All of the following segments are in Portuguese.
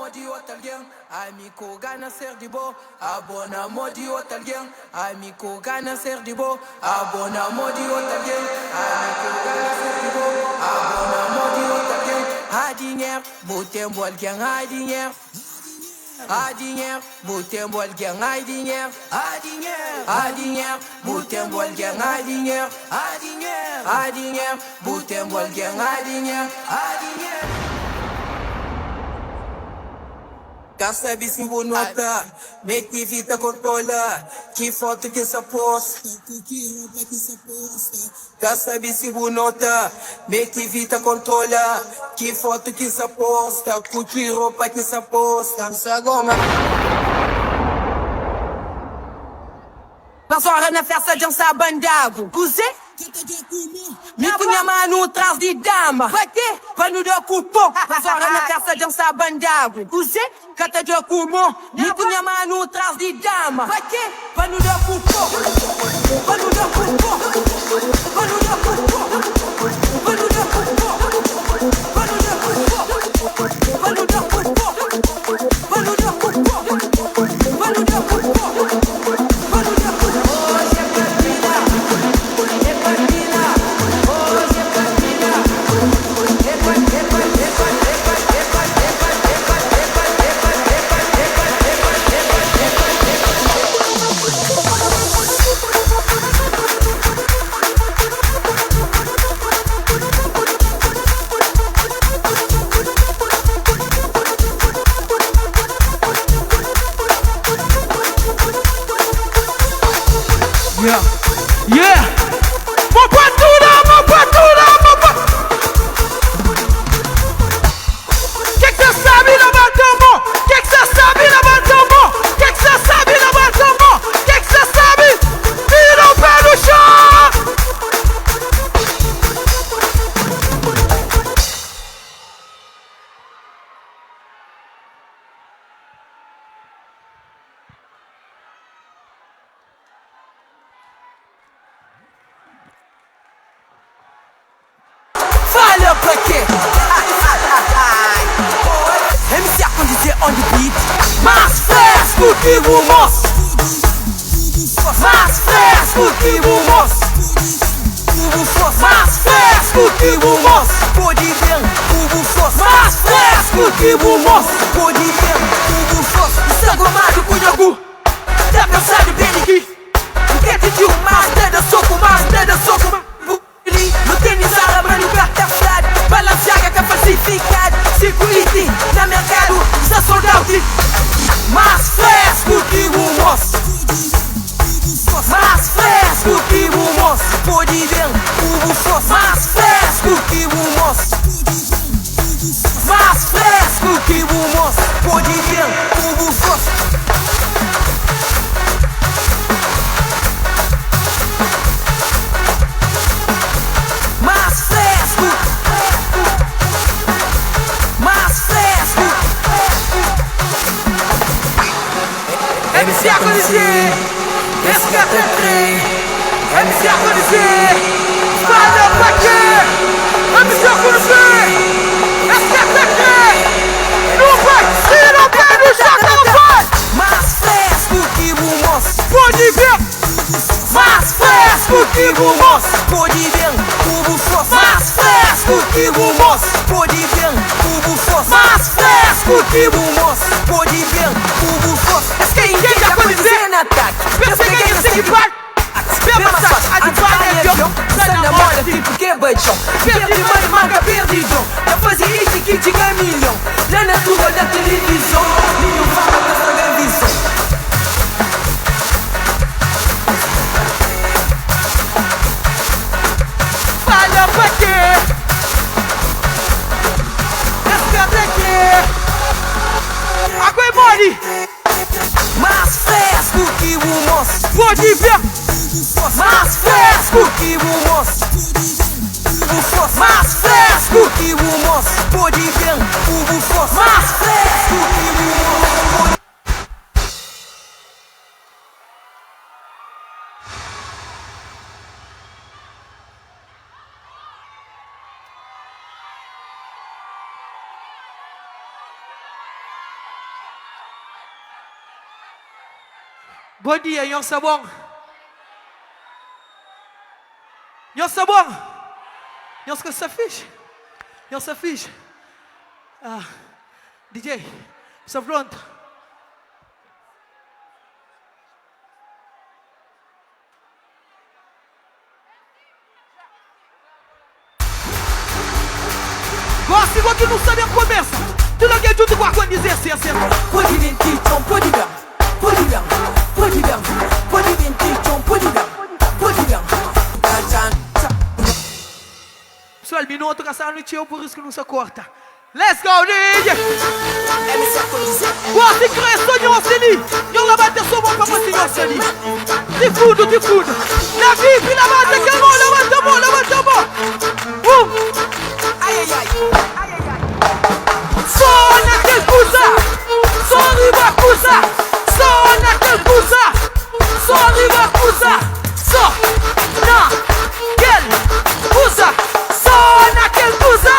modi hotel gang, amico gana ser di bo. Abona modi hotel gang, amico gana ser di bo. Abona modi hotel gang, amico gana ser di bo. Abona modi hotel gang, adinier, botem bol gang adinier. Adinier, botem bol gang adinier. Adinier, botem bol gang adinier. Adinier, botem bol gang adinier. Gasta bismi bunota, metti vita controlla, chi foto che sa posta, Gasta bismi bunota, metti vita controlla, chi foto che sa posta, cuci roupa che sa posta, sa goma. Passora na festa de um sabandago, cuzê? Me punha mano atrás de dama. Vai ter? Pano de cupom. Passora na festa de um sabandago, cuzê? Cata de cupom. Me punha mano atrás de dama. Vai ter? Pano de cupom. Pano de cupom. Pano de cupom. Pano de cupom. Pano de cupom. Pano de cupom. Pano de cupom. Pano de cupom. Yeah! Mopatura! Que cê sabe na batambo? Que cê sabe na batambo? Que cê sabe na batambo? Que cê sabe? Vira o pé no chão! Fala pra quê? MC a condizer on the beat. Mais fresco que o moço. Mais fresco que o moço. Mais fresco que o moço. Pode ver, o fosso. Mais fresco que o moço. Pode ver, o fosso. Sangomado com yogu. Tá pensado bem aqui. O que te diu? Mais nada soco, mais nada soco. No tênis alambrando cartafrado. Balenciaga que é falsificado. Circulite na mercado, está soldado. Mais fresco que o moço. Mais fresco que o moço. Pode ver o fosso. Mais fresco que o moço. Mais fresco que o moço. Pode ver o fosso. Mais fresco. Mais fresco. MC a condizer. SKT3. MC a condizer. Fala pra quê? MC a condizer. SKT3. Não vai, tira o pé no chão, não vai. Mais fresco que o moço. Pode ver. Mais fresco que o moço. Pode ver o fosso. Mais fresco que o moço. Pode ver o fosso. Mais fresco que o moço. Pode ver o fosso. É que ninguém já pode dizer na ataque. Perseguei o seguidor. Beba massagem, adivinha é pior. Sai na moda, tipo que baixão. Perdi mano, manga, perdidão. Já fazia isso que tinha milhão. Lá na tua da televisão. Nenhum fala pra essa visão. Fala pra quê? SKT. Água e mole. Mais fresco que o moço. Pode ver. Mais fresco que o moço. Mais fresco que o moço. Pode ver o fosso. Mais fresco que o moço. Bom dia, nyo sabong. Nyo sabong. Nyo sa fish. Nyo sa fish. DJ, sa front. Gosto igual que não sabe a começa. Tu não quer junto com a coisa dizer assim, assim. Pode vir, tichon, pode vir. Pode vir, pode vir. Pode vir, tichon, pode vir. Pode vir. Pessoal, minuto que essa noite eu por isso que não se corta. Let's go, DJ! Gosto de crescer, nho ali. Nho lá bater sua mão pra você, nho ali. De fundo. Na VIP, na bata, que a mão, levanta a mão. Ai. Só naquele pusa. Só arriba pusa. Só naquele pusa. Só arriba pusa. Só naquele pusa. Só naquele pusa.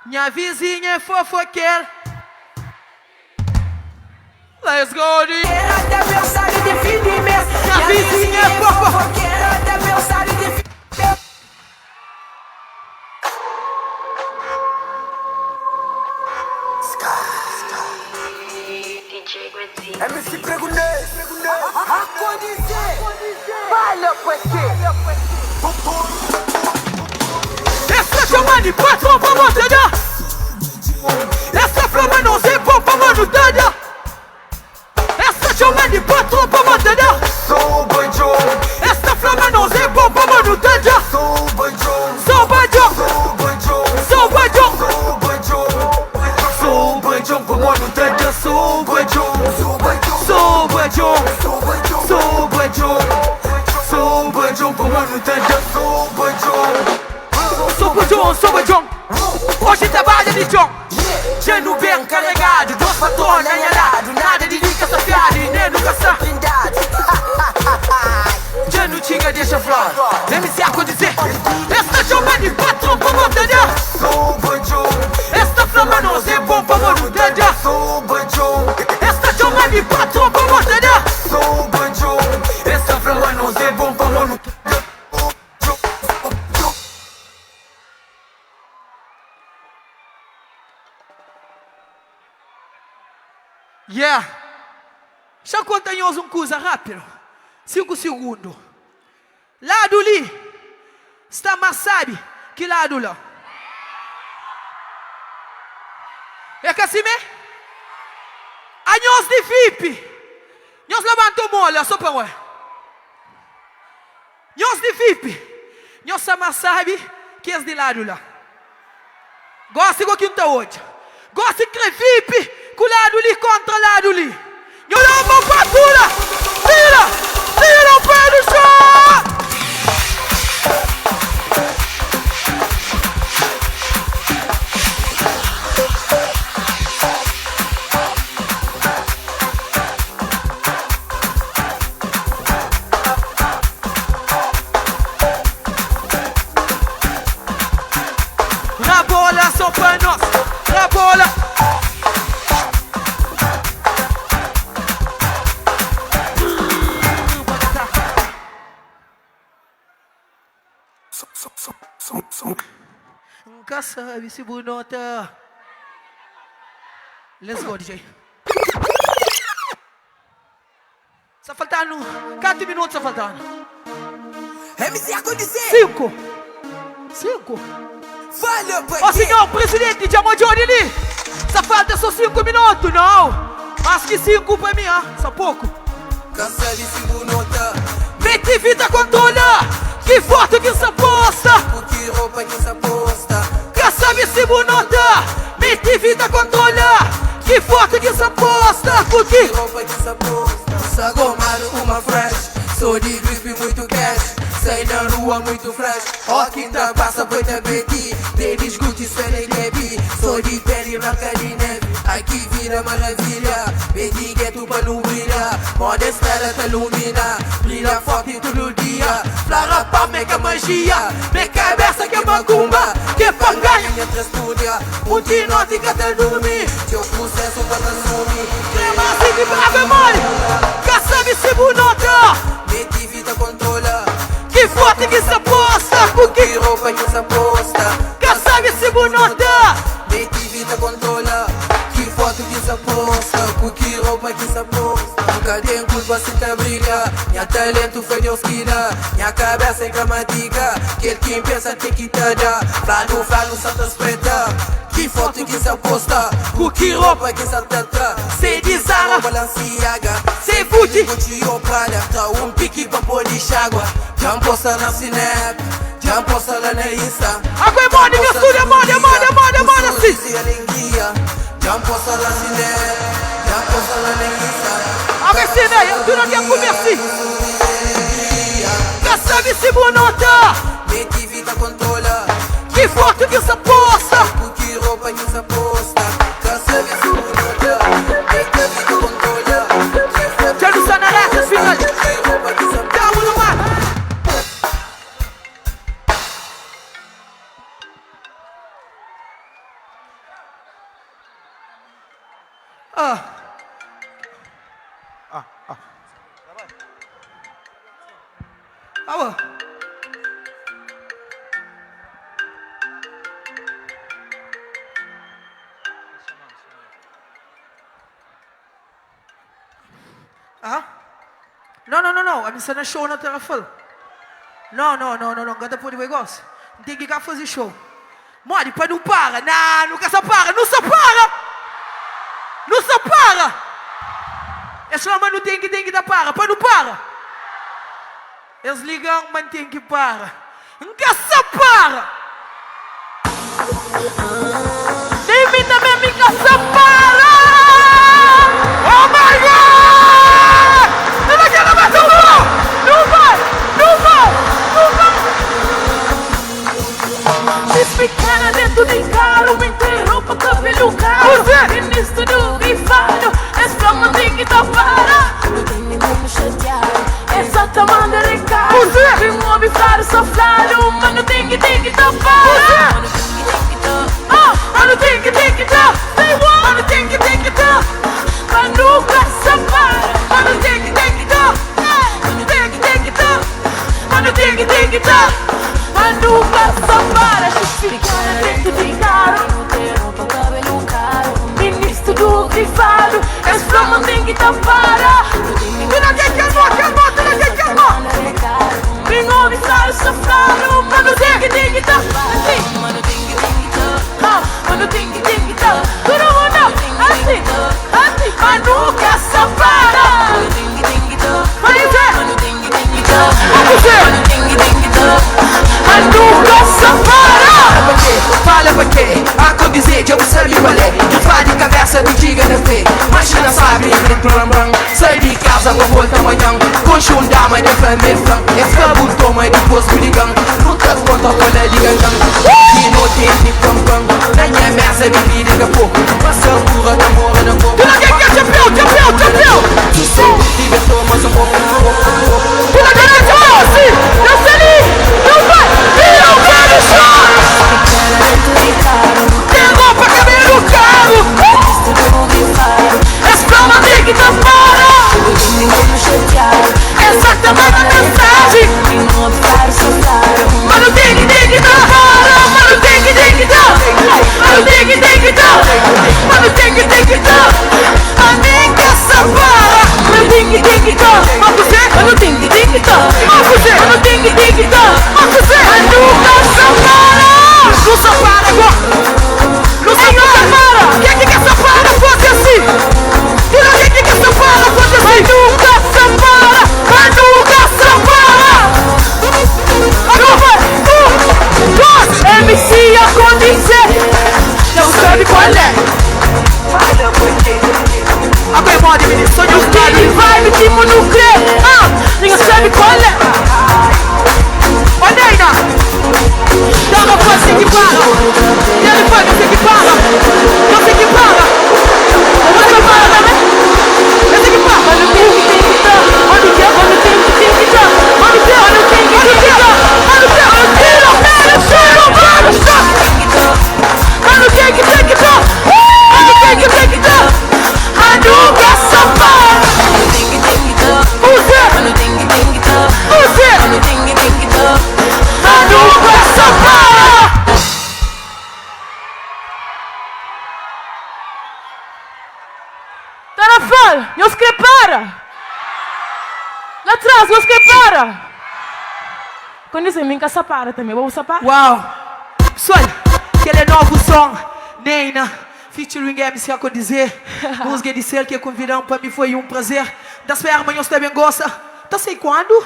Minha vizinha é fofoqueira. Let's go, DJ. Até pensar em definir mesmo. Minha vizinha é fofoqueira. Até pensar em definir. MC Pregunei. Acontecer. Fala, porque. Essa chama de patrão pra você dar. Essa flama não se pôr pra mano dar. Essa chama de patrão pra você dar. Sou banjo. Essa flama não se pôr pra mano dar. Sou banjo. Sou banjo. Sou banjo. Sou banjo. Sou banjo. Sou banjo como no tenda. Sou banjo. Sou banjo. Sou banjo. Sou banjo. Sou banjo. Sou banjo como no tenda. Sou banjo. Sou banjo. Hoje trabalha de John. Geno bem carregado. Dois fatores lado. Nada de rica safiada e nem educação. Geno tinha deixa flor. MC acontecer. Esta chama de patrão pra montanha. Sou banjo. Esta flama não se bom pra montanha. Sou banjo. Esta chama de patrão pra montanha. Sou banjo. Esta flama não se bom pra montanha. Yeah. Já contanhoso coisa rápido. 5 segundos. Lado ali. Está mais sabe que lado lá. É que assim mesmo? A nós de VIP. Nós levantamos mola só para ué. Nós de VIP. Nós sabe que é de lado lá. Gosta igual que não está hoje. Gosta de VIP com lado ali contra lado ali. Nós levamos para tudo. Tira o pé do chão. Na bola só para nós. Na bola. Nunca sabe se bonota. Let's go, DJ. Está faltando 4 minutos, está faltando. MC acontecer. 5. Fala, Ó, senhor presidente de Amodiori ali. Só falta só 5 minutos, não. Mais que 5 para mim, só pouco. Cansa de se bonota. Mete vida controla. Que foto que se posta. Que roupa que se posta. Quer saber se bonota. Mete vida controla. Que foto que se posta. Que Porque roupa que se posta. Sagomado uma fresh. Sou de grip muito cash. Sei na rua muito fresh, ó quinta passa foi na BT. Tênis Gucci, Sony Gabi, sou de pele marca de neve. Aqui vira maravilha, BT gueto pra não brilhar. Moda estrela te ilumina, brilha forte todo dia. Flara pa mega magia, minha cabeça que é macumba. Que panganha minha trastúria, hipnótica até dormir. Teu processo pra assumir. Crema assim de brava, mãe. Caçame se bonota. BT vida controla. Que foto que se aposta. Que roupa que se aposta. Caçame se bonota. BT vida controla. Que foto que se aposta. Que roupa que se aposta. Nunca tem culpa se te brilha. Minha talento foi Deus que dá. Minha cabeça é gramática. Aquele que pensa tem que te dar. Falo, Santos Preta. Que foto que se aposta. Que roupa que se tatra. Sei de Zara, Balenciaga. sei Gucci. Gucci ou Prada. Tá pique pra pôr de chágua. Já posta na Snap. Já posta lá na Insta. Água é moda, meu estúdio é moda, sim. Já posta lá na Snap. Já posta lá na Insta. Água é sim, velho, tu não quer comer assim. Caçame se bonota. BT vida controla. Que foto que se aposta. Que roupa que se aposta. Caçame se bonota. BT vida controla. Já não está na reta, final. Que roupa que se aposta. Calma no mar. Alô. No, I'm saying a show not a full. No, gata por de negócio. Não tem que fazer show. Mori, pai não para. Não, nunca se para. Não se para. Não se para. Essa não, mas não tem que dar para. Pai não para. Eles ligam, mas tem que para. Nunca se para. Nem me também nunca se para. Oh my God! Não vai querer mais não vai! Fiz pequena dentro de carro, me interrompa cabelo caro. Ministro do grifado, esse flama tem que tapar. Não tem como chatear, exata manda recado. Me move para sofrado, mas não tem que tapar. Mano tem que tapar. Mano tem que tapar. Mas nunca se para. Mano tem que tapar. Mano tem que tapar. Mano tem que tapar. Mas nunca se para. Justificada dentro de carro, interrompa cabelo caro. Ministro do grifado, esse flama tem que tapar. Tu não quer que amor, tu não quer que amor. Me ouve, sai sofrado, mano tem que tapar. Mano tem que tapar. Mano tem que tapar. Todo mundo assim, mas nunca se para. Mano tem que tapar. Mano tem que tapar. Mano tem que tapar. Mas nunca se para. Fala porque, a condizer, eu sabe qual é. Tu faz de cabeça, me diga na fé. Mas não sabe, sai de casa, vou voltar amanhã. Com chunda, mas não foi meu fã. Esse cabuto, mas depois me ligam. Nunca conta com a ligação. E não tem de pão. Na minha mesa, me liga pouco. Passa a burra, namora na boca. Tu não quer que é campeão. Tu sempre libertou, mas um pouco. Tu não quer que é assim. Não sei nem. Não vai no chão. Tem roupa, cabelo caro. Esse flama tem que tapar. Exatamente a mensagem. Mano tem que tapar. Mano tem que tapar. Mano tem que tapar. Mano tem que tapar. A nega se para. Mano tem que tapar. Mano tem que tapar. Mano tem que tapar. A nunca se para. Não se para agora. Não se para. Quem que se para? Pode assim. Tu não quer que se para? Pode assim. Nunca se para. Nunca se para. Agora vai. 1, 2. MC a condizer. Não sabe qual é. Agora é moda, menino. Sonho Aquele vibe tipo no crê. Ninguém sabe qual é. pessoal, não se prepara. Lá atrás, não se prepara. Quando dizem, minha sapara também, vou sapar. Uau! Pessoal, aquele novo som, Neina, featuring MC a dizer, música de ser que convidaram para mim foi um prazer. Das férias amanhã você também gosta. Tá sei quando?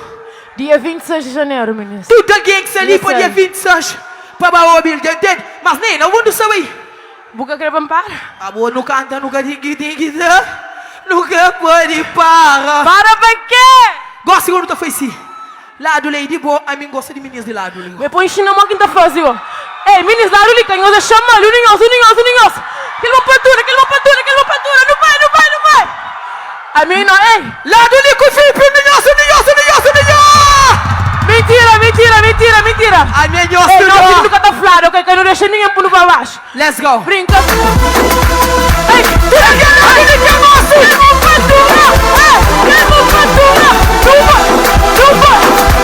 Dia 26 de janeiro, ministro. Tudo alguém que se ali para dia 26 para o Billy, entende? Mas Neina, onde você vai? Buca querer pampar? A boa não canta, nunca dingue, nunca pode parar. Para pra quê? Gosta segundo tá foi sim. Lado Lady Bo, a mim gosta de meninas de lado. Me põe China uma quinta fase, ó. Ei, meninas lá, Luli, canhosa, chama, Luninhos. Aquele uma patura, não vai. A mim não, ei. Lado Luli com Felipe, Ninhos. Mentira. A minha Ei, não, filho do cataflado, ok? Que não deixa ninguém por pra baixo. Let's go. Brinca. Ei, tira aqui, Luli, que é nosso. Ele não patura.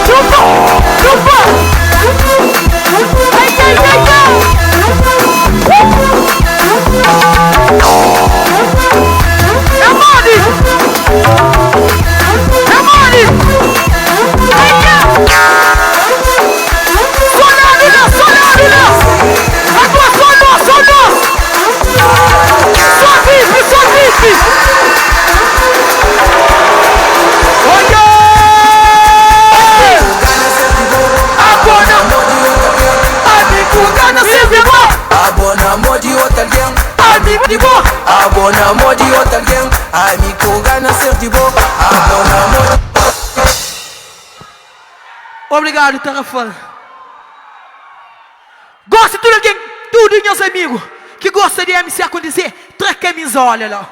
Chupa. Ai. É mole. Agora só nós. Só vive. Abona modi outra gang, amigo gana ser de boa. Abona modi. Obrigado, Tarrafal. Gosta de tudo alguém, tudo meus amigos, que gosta de MC a dizer, traz camisola lá.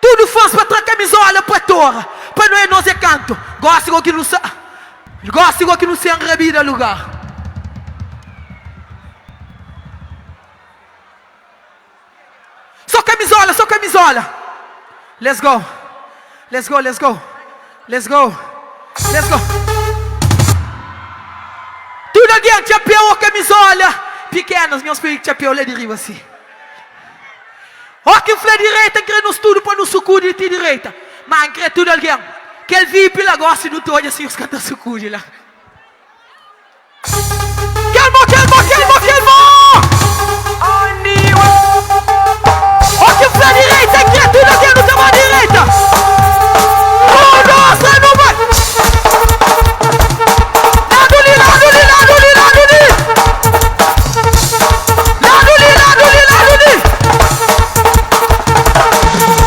Tudo faz para trazer camisola para torre, para não é nós canto. Gosta de que não se, enrabida lugar. Só camisola. Let's go. Tudo alguém te apiou a camisola. Pequenos, meus filhos te apiou lá de riba assim. Ó que flê direita, que nos tudo para no sucude de direita. Mas crê tudo alguém. Que ele vive pela gosta do todo assim os cantos sucude lá. Calma. Ó que flê direita, que tudo alguém no teu direita. Nossa, não vai.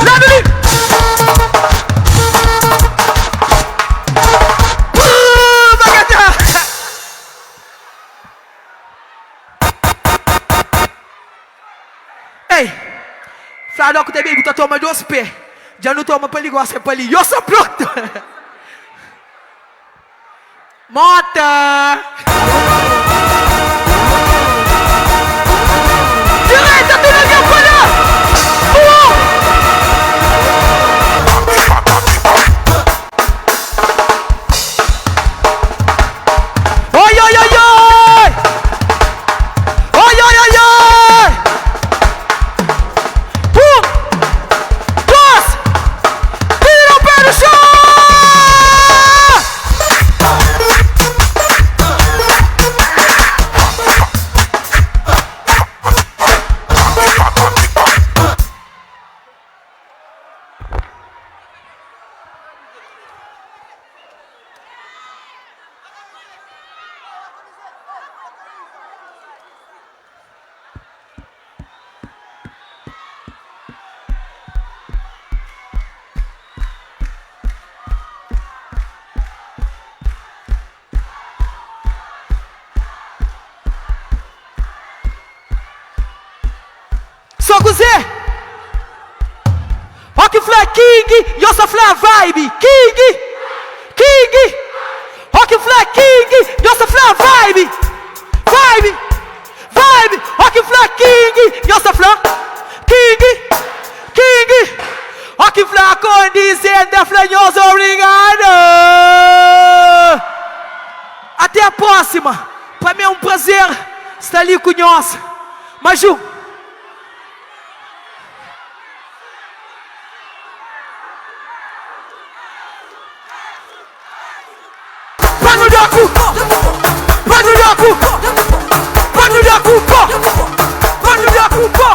Laduli. Ei, Flávio que também tá tomando 2 pés. Já não toma para ele gosta para ali. Eu sou pronto. Mota. Direita, tudo aqui para. Oi. Só Guzé. Rock Fly King, Yossa Fly Vibe. King. Rock Fly King, Yossa Fly Vibe. Rock Fly King, Yossa Fly King. Rock Fly condizendo flanhoso, obrigado. Até a próxima. Para mim é um prazer estar ali com nós. Maju. da culpa. Bando da culpa. Bando da culpa.